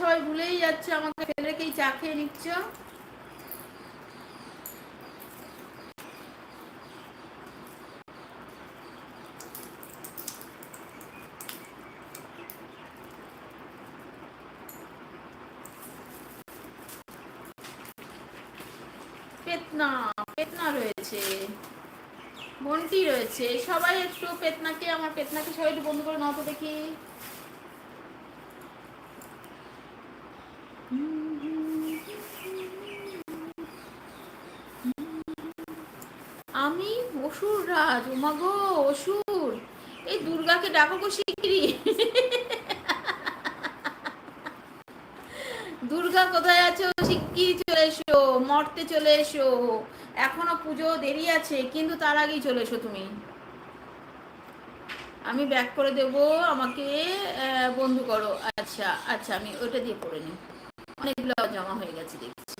সবাই ভুলেই যাচ্ছে, আমাকে ফেলে রেখেই চা খেয়ে নিচ্ছ। পেতনা, পেতনা রয়েছে, বন্টি রয়েছে, সবাই একটু পেতনাকে, আমার পেতনাকে সবাই একটু বন্ধ করে নাও তো দেখি। আমি অসুর রাজ, ওমাগো অসুর, এই দুর্গাকে ডাকো গো শিগগিরি। দুর্গা কোথায় আছো, শিগগিরি চলে এসো, মর্তে চলে এসো, এখনো পুজো দেরি আছে, কিন্তু তার আগেই চলে এসো তুমি। আমি ব্যাক করে দেব, আমাকে বন্ধু করো। আচ্ছা আচ্ছা, আমি ওইটা দিয়ে করে নিই, অনেকগুলো জমা হয়ে গেছে দেখছি।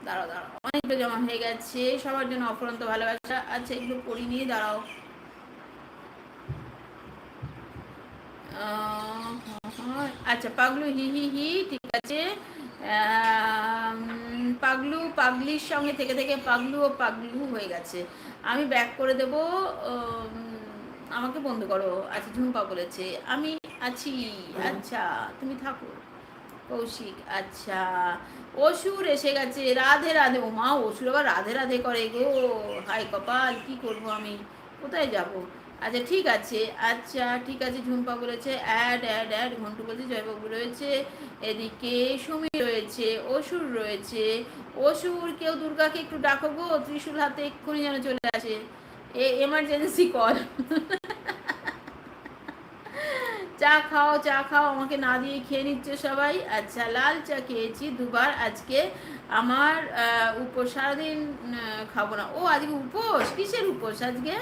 দাঁড়াও দাঁড়াও, অনেকগুলো জমা হয়ে গেছে, সবার জন্য অফুরন্ত ভালোবাসা। আচ্ছা এগুলো পড়ি নিয়ে দাঁড়াও। আচ্ছা পাগলু হি হি হি, ঠিক আছে। পাগলু পাগলির সঙ্গে থেকে থেকে পাগলু ও পাগলু হয়ে গেছে। আমি ব্যাক করে দেব, আমাকে বন্ধ করো। আচ্ছা ঝুম্পা বলেছে আমি আছি। আচ্ছা তুমি থাকো। কৌশিক, আচ্ছা অসুর এসে গেছে, রাধে রাধে। ও মা, অসুর আবার রাধে রাধে করে গো, হাই কপাল, কি করব আমি, কোথায় যাব। আচ্ছা ঠিক আছে, আচ্ছা ঠিক আছে, ঝুম্পা বলেছে অ্যাড অ্যাড অ্যাড, ঘন্টু বলছে জয়বাবু রয়েছে, এদিকে সুমি রয়েছে, অসুর রয়েছে। অসুর, কেউ দুর্গাকে একটু ডাকো গো, ত্রিশূল হাতে এক্ষুনি যেন চলে আসে, এমার্জেন্সি কল। চা খাও চা খাও, আমাকে না দিয়ে খেয়ে নিচ্ছে সবাই। আচ্ছা লাল চা খেয়েছি দুবার আজকে, আমার উপোস, সারাদিন খাবো না। ও আজকে উপোস, কিসের উপোস আজকে?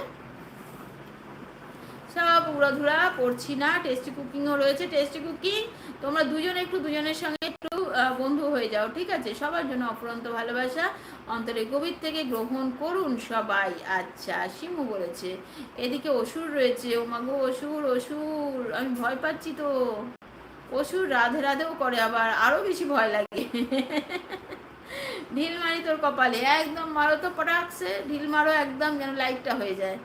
সব উড়াধুরা পড়ছি না, টেস্টি কুকিংও রয়েছে, টেস্টি কুকিং। তোমরা দুজনে একটু দুজনের সঙ্গে একটু বন্ধু হয়ে যাও, ঠিক আছে? সবার জন্য অফুরন্ত ভালোবাসা অন্তরে গভীর থেকে গ্রহণ করুন সবাই। আচ্ছা শিমু বলেছে, এদিকে অসুর রয়েছে, ও মাগো অসুর, অসুর আমি ভয় পাচ্ছি তো। অসুর রাধে রাধেও করে, আবার আরো বেশি ভয় লাগে। ঢিল মারি তোর কপালে, একদম মারো তো পটাকসে, ঢিল মারো একদম, যেন লাইটটা হয়ে যায়।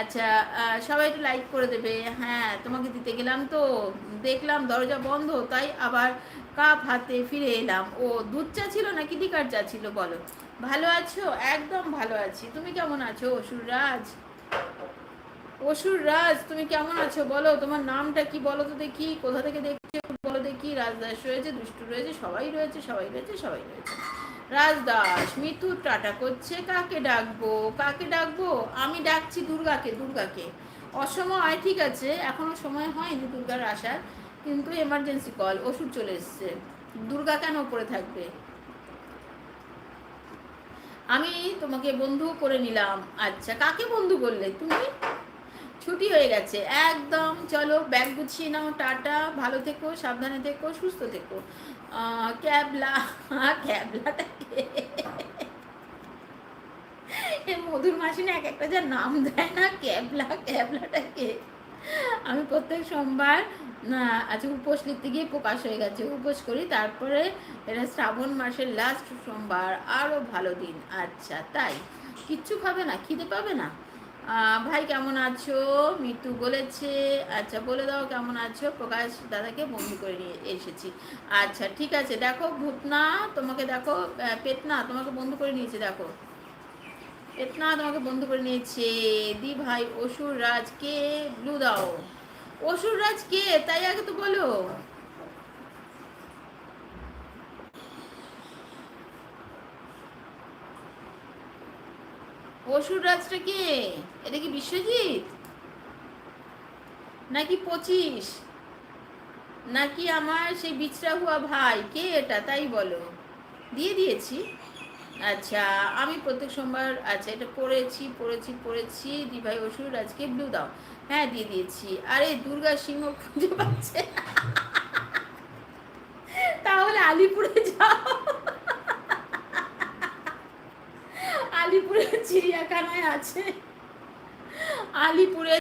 আচ্ছা সবাই একটু লাইক করে দেবে। হ্যাঁ তোমাকে দিতে গেলাম তো, দেখলাম দরজা বন্ধ, তাই আবার কাপ হাতে ফিরে এলাম। ও দুধ চা ছিল নাকি লিকার চা ছিল বলো? ভালো আছো? একদম ভালো আছি, তুমি কেমন আছো অসুর রাজ? অসুর রাজ তুমি কেমন আছো বলো, তোমার নামটা কি বলো তো দেখি, কোথা থেকে দেখছো বলো দেখি। রাজদাস রয়েছে, দুষ্টু রয়েছে, সবাই রয়েছে, সবাই রয়েছে, সবাই রয়েছে। রাজদাস, মিতু টাটা করছে, কাকে ডাকবো, কাকে ডাকবো? আমি ডাকছি দুর্গাকে, দুর্গাকে। অসময়, ঠিক আছে এখনো সময় হয়নি দুর্গার আসার, কিন্তু এমার্জেন্সি কল, ওষুধ চলে এসছে, দুর্গা কেন পড়ে থাকবে। আমি তোমাকে বন্ধু করে নিলাম। আচ্ছা কাকে বন্ধু করলে তুমি? ছুটি হয়ে গেছে একদম, চলো ব্যাগ গুছিয়ে নাও, টাটা, ভালো থেকো, সাবধানে থেকো, সুস্থ থেকো। ক্যাবলা, ক্যাবলাটাকে, মধুর মাসি না এক একটা যা নাম দেয় না, ক্যাবলা, ক্যাবলাটাকে। আমি প্রত্যেক সোমবার আচ্ছা উপোস লিখতে গিয়ে প্রকাশ হয়ে গেছে, উপোস করি, তারপরে এটা শ্রাবণ মাসের লাস্ট সোমবার, আরও ভালো দিন। আচ্ছা তাই কিচ্ছু খাবে না, খিদে পাবে না? ভাই কেমন আছো, মিতু বলেছে। আচ্ছা বলে দাও কেমন আছো, প্রকাশ দাদাকে বন্ধু করে নিয়ে এসেছি। আচ্ছা ঠিক আছে, দেখো ভূতনা তোমাকে, দেখো পেতনা তোমাকে বন্ধু করে নিয়েছে, দেখো পেতনা তোমাকে বন্ধু করে নিয়েছে। দি ভাই অসুর রাজ কে, ব্লু দাও। অসুর রাজ কে তাই আগে তো বলো। অসুর রাজটা কে? এটা কি বিশ্বজিৎ নাকি 25, নাকি আমার সেই বিছরা হুয়া ভাই, কে এটা তাই বলো। দিয়ে দিয়েছি। আচ্ছা আমি প্রত্যেক সোমবার, আচ্ছা এটা পড়েছি পড়েছি পড়েছি। দি ভাই অসুর আজকে ব্লু দাও, হ্যাঁ দিয়ে দিয়েছি। আরে দুর্গা সিংহ খুঁজে পাচ্ছে, তাহলে আলিপুরে যাও, আলিপুরে চিড়িয়াখানায় আছে, আলিপুরে